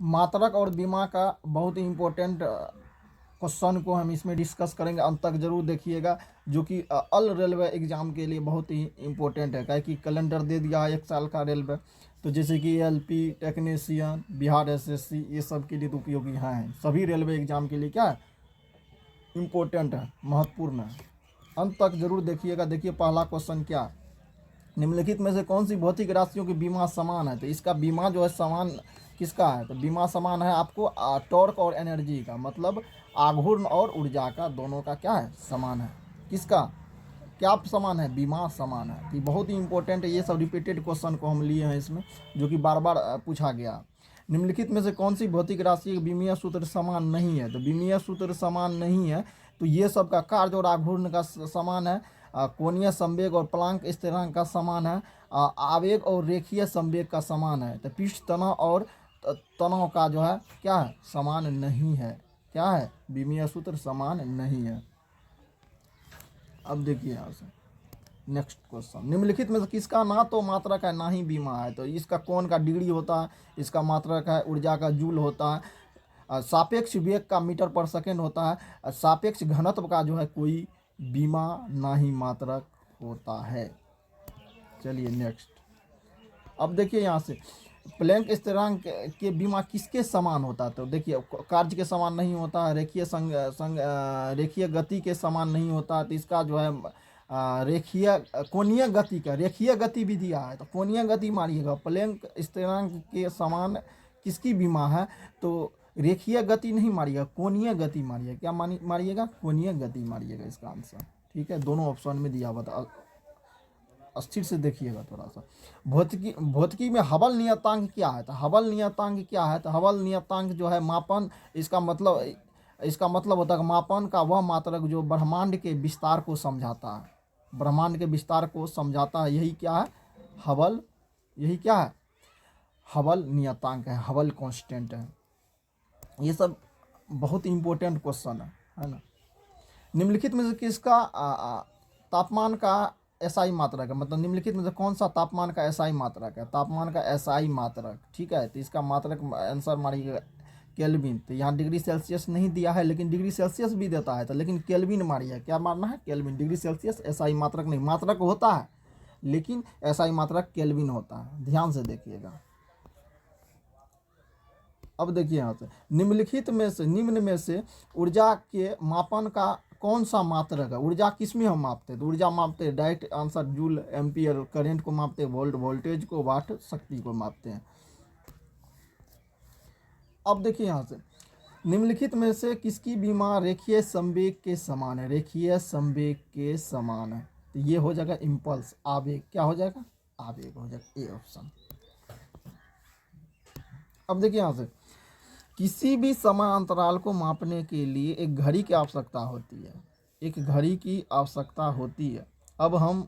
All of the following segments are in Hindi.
मात्रक और बीमा का बहुत ही इम्पोर्टेंट क्वेश्चन को हम इसमें डिस्कस करेंगे, अंत तक जरूर देखिएगा, जो कि ऑल रेलवे एग्जाम के लिए बहुत ही इम्पोर्टेंट है। क्या कि कैलेंडर दे दिया है 1 साल का रेलवे, तो जैसे कि एलपी, टेक्नीशियन, बिहार एसएससी, ये सब के लिए तो उपयोगी हैं। सभी रेलवे एग्जाम के लिए क्या है, इम्पोर्टेंट है, महत्वपूर्ण है। अंत तक जरूर देखिएगा। देखिए पहला क्वेश्चन क्या है, निम्नलिखित में से कौन सी भौतिक राशियों की बीमा समान है। तो इसका बीमा जो है समान किसका है, तो बीमा समान है आपको टॉर्क और एनर्जी का, मतलब आघूर्ण और ऊर्जा का, दोनों का क्या है, समान है। किसका क्या समान है, बीमा समान है। तो बहुत ही इंपॉर्टेंट है, ये सब रिपीटेड क्वेश्चन को हम लिए हैं इसमें, जो कि बार बार पूछा गया। निम्नलिखित में से कौन सी भौतिक राशि के बीमीय सूत्र समान नहीं है। तो बीमीय सूत्र समान नहीं है, तो ये सब का कार्य और आघूर्ण का समान है, कोणीय संवेग और प्लांक स्थिरांक का समान है, आवेग और रेखीय संवेग का समान है। तो पृष्ठ तनाव और तनाव का जो है क्या है, समान नहीं है। क्या है, बीमीय सूत्र समान नहीं है। अब देखिए यहाँ से नेक्स्ट क्वेश्चन, निम्नलिखित में से किसका ना तो मात्रक है ना ही बीमा है। तो इसका कौन का डिग्री होता है, इसका मात्रक है, ऊर्जा का जूल होता है, सापेक्ष वेग का मीटर पर सेकेंड होता है, सापेक्ष घनत्व का जो है कोई बीमा ना ही मात्रक होता है। चलिए नेक्स्ट। अब देखिए यहाँ से प्लैंक स्थिरांक के बीमा किसके समान होता है। तो देखिए कार्य के समान नहीं होता है, रेखीय गति के समान नहीं होता है। तो इसका जो है रेखीय कोणीय गति का, रेखीय गति भी दिया है, तो कोणीय गति मारिएगा। प्लैंक स्थिरांक के समान किसकी बीमा है, तो रेखीय गति नहीं मारिएगा, कोणीय गति मारिएगा। क्या मारिएगा, कोणीय गति मारिएगा इसका आंसर। ठीक है, दोनों ऑप्शन में दिया हुआ था, स्थिर से देखिएगा थोड़ा सा। भौतिकी में हबल नियतांक क्या है। तो हबल नियतांक क्या है, तो हबल नियतांक जो है मापन, इसका मतलब होता है मापन का वह मात्रक जो ब्रह्मांड के विस्तार को समझाता है, ब्रह्मांड के विस्तार को समझाता है। यही क्या है, हबल, यही क्या है, हबल नियतांक है, हबल कांस्टेंट है। ये सब बहुत इंपॉर्टेंट क्वेश्चन है ना। निम्नलिखित में से किसका तापमान का एसआई मात्रक है, मतलब निम्नलिखित में से कौन सा तापमान का एसआई मात्रक है, तापमान का एसआई मात्रक। ठीक है, तो इसका मात्रक आंसर मारिएगा केल्विन। तो यहाँ डिग्री सेल्सियस नहीं दिया है, लेकिन डिग्री सेल्सियस भी देता है, तो लेकिन केल्विन मारिए। क्या मारना है, केल्विन। डिग्री सेल्सियस एसआई मात्रक नहीं, मात्रक होता है लेकिन एसआई मात्रक केल्विन होता है, ध्यान से देखिएगा। अब देखिए यहाँ से निम्न में से ऊर्जा के मापन का कौन सा मात्रक है। ऊर्जा किस में हम मापते हैं, तो ऊर्जा मापते हैं direct answer joule, ampere, current को मापते हैं, वोल्ट, वोल्टेज को, वाट, शक्ति को मापते हैं। अब देखिए यहाँ से निम्नलिखित में से किसकी बीमा रेखीय संवेग के समान है, रेखीय संवेग के समान है। तो ये हो जाएगा इम्पल्स, आवेग। क्या हो जाएगा, आवेग हो जाएगा, ए ऑप्शन। अब देखिए यहाँ से किसी भी समय अंतराल को मापने के लिए एक घड़ी की आवश्यकता होती है, एक घड़ी की आवश्यकता होती है। अब हम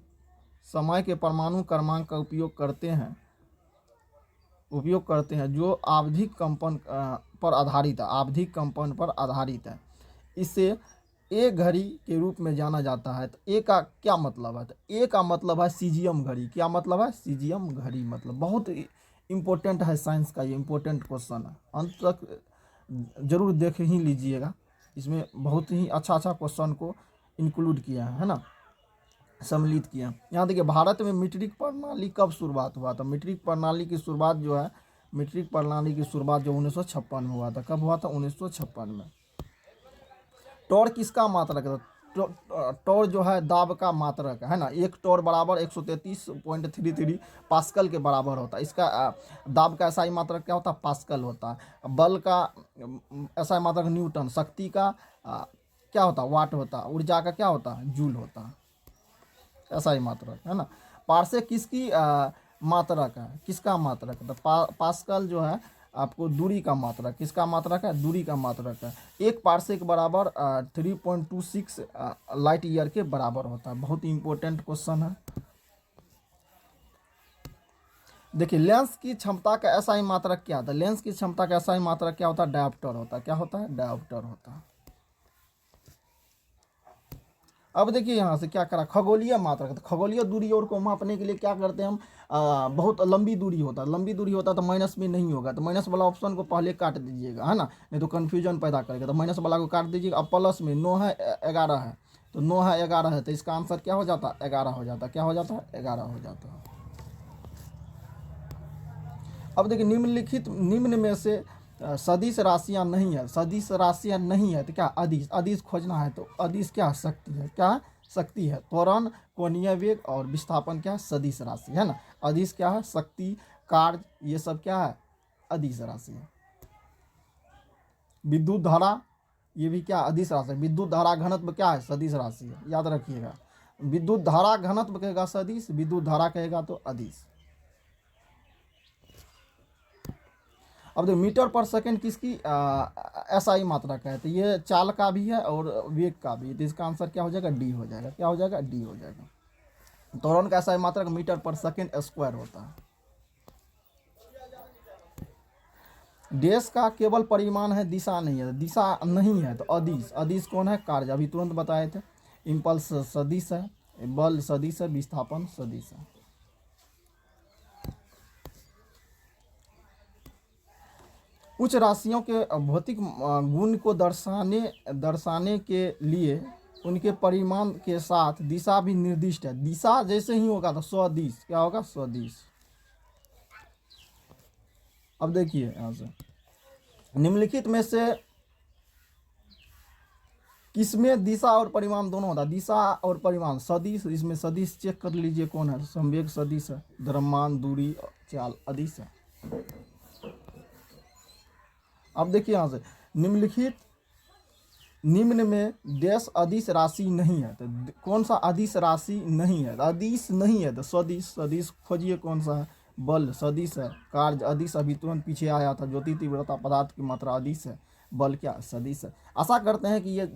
समय के परमाणु क्रमांक का उपयोग करते हैं जो आवधिक कंपन पर आधारित है, आवधिक कंपन पर आधारित है। इसे ए घड़ी के रूप में जाना जाता है। तो ए का क्या मतलब है, तो ए का मतलब है सीजियम घड़ी। क्या मतलब है, सीजियम घड़ी। मतलब बहुत इम्पोर्टेंट है, साइंस का ये इम्पोर्टेंट क्वेश्चन है, अंत तक जरूर देख ही लीजिएगा। इसमें बहुत ही अच्छा क्वेश्चन को इंक्लूड किया है ना, सम्मिलित किया। यहाँ देखिए भारत में मीट्रिक प्रणाली कब शुरुआत हुआ था। मीट्रिक प्रणाली की शुरुआत जो है, मीट्रिक प्रणाली की शुरुआत जो 1956 में हुआ था। कब हुआ था, 1956 में। टॉर्क किसका मात्रक है, टॉर जो है दाब का मात्रक है ना। एक टॉर बराबर 133.33 पास्कल के बराबर होता है। इसका दाब का एसआई मात्रक क्या होता है, पास्कल होता है। बल का एसआई मात्रक न्यूटन, शक्ति का क्या होता है, वाट होता है। ऊर्जा का क्या होता है, जूल होता है, एसआई मात्रक है ना। पार्सेक किसकी मात्रक है, किसका मात्रक है, तो पास्कल जो है आपको दूरी का मात्रक, किसका मात्रक है, दूरी का मात्रक है। एक पार्सेक बराबर 3.26 लाइट ईयर के बराबर होता है। बहुत ही इंपॉर्टेंट क्वेश्चन है। देखिए लेंस की क्षमता का एसआई मात्रक क्या होता है, लेंस की क्षमता का एसआई मात्रक क्या होता है, डायोप्टर होता है। क्या होता है, डायोप्टर होता है। अब देखिए यहाँ से क्या करा, खगोलीय मात्रक। तो खगोलीय दूरी और को मापने के लिए क्या करते हैं हम, बहुत लंबी दूरी होता है, लंबी दूरी होता है तो माइनस में नहीं होगा, तो माइनस वाला ऑप्शन को पहले काट दीजिएगा, है ना, नहीं तो कन्फ्यूजन पैदा करेगा। तो माइनस वाला को काट दीजिएगा। अब प्लस में 9 है 11 है, तो 9 है 11 है, तो इसका आंसर क्या हो जाता है, 11 हो जाता है। क्या हो जाता है, 11 हो जाता है। अब देखिए निम्नलिखित, निम्न में से सदिश राशियां नहीं है, सदिश राशियां नहीं है तो क्या, अदिश, अदिश खोजना है। तो अदिश क्या, शक्ति है, क्या शक्ति है। त्वरण, कोणीय वेग और विस्थापन क्या है, सदिश राशि है ना। अदिश क्या है, शक्ति, कार्य, ये सब क्या है, अदिश राशि है। विद्युत धारा, ये भी क्या, अदिश राशि है। विद्युत धारा घनत्व क्या है, सदिश राशि है, याद रखिएगा। विद्युत धारा घनत्व कहेगा सदिश, विद्युत धारा कहेगा तो अदिश। अब देखो मीटर पर सेकंड किसकी एसआई मात्रक है, तो ये चाल का भी है और वेग का भी, तो इसका आंसर क्या हो जाएगा, डी हो जाएगा। क्या हो जाएगा, डी हो जाएगा। त्वरण का एसआई मात्रक मीटर पर सेकंड स्क्वायर होता है। देश का केवल परिमाण है, दिशा नहीं है, दिशा नहीं है तो अदिश, अदिश कौन है, कार्य, अभी तुरंत बताए थे। इम्पल्स सदिश है, बल सदिश है, विस्थापन सदिश है। उच्च राशियों के भौतिक गुण को दर्शाने के लिए उनके परिमाण के साथ दिशा भी निर्दिष्ट है। दिशा जैसे ही होगा तो स्वदिश, क्या होगा, स्वदिश। अब देखिए यहाँ से, निम्नलिखित में से किसमें दिशा और परिमाण दोनों होता है, दिशा और परिमाण सदिश, इसमें सदिश चेक कर लीजिए कौन है, संवेग सदिश है, द्रव्यमान, दूरी, चाल अदिश है। अब देखिए यहाँ से, निम्नलिखित, निम्न में देश अदिश राशि नहीं है, तो कौन सा अदिश राशि नहीं है, अदिश नहीं है तो सदिश, सदिश खोजिए कौन सा है, बल सदिश है, कार्य अदिश, अभी तुरंत पीछे आया था, ज्योति तीव्रता पदार्थ की मात्रा अदिश है, बल क्या, सदिश है। आशा करते हैं कि ये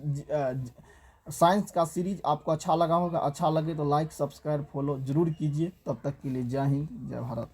साइंस का सीरीज आपको अच्छा लगा होगा। अच्छा लगे तो लाइक, सब्सक्राइब, फॉलो जरूर कीजिए। तब तक के लिए जय हिंद, जय भारत।